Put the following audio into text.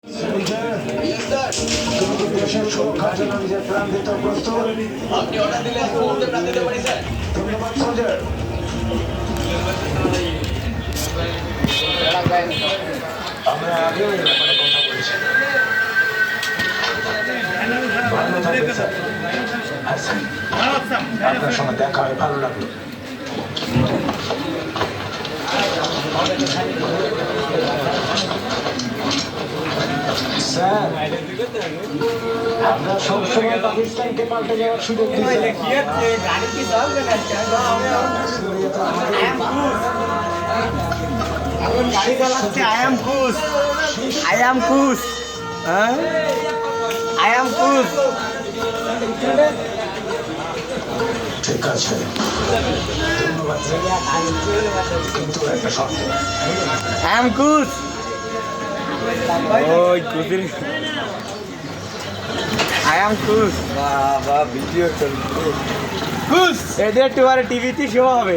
তুমি কি দেশের সুরক্ষার জন্য নিজের প্রাণ দিতে প্রস্তুত? আপনি অর্ডার দিলে আমি মুহূর্তে প্রাণ দিতে পারি স্যার। ধন্যবাদ সোলজার। আমরা আগেও এই ব্যাপারে কথা বলেছি। ভালো থাকবেন স্যার। হ্যাঁ স্যার, আপনার সঙ্গে দেখা হয়ে ভালো লাগলো। স্যার, আমরা সবসময় পাকিস্তানকে পাল্টে যাওয়ার সুযোগ দিই। গাড়ি চালাচ্ছে I am Kush, I am Kush, হ্যাঁ আই এম কুশ। ঠিক আছে, ধন্যবাদ। কিন্তু একটা শর্ত। আই এম কুশ। ওই কুশির আই এম কুশ। বাবা ভিডিও চলছে কুশ। এদের একটু টিভিতে শো হবে।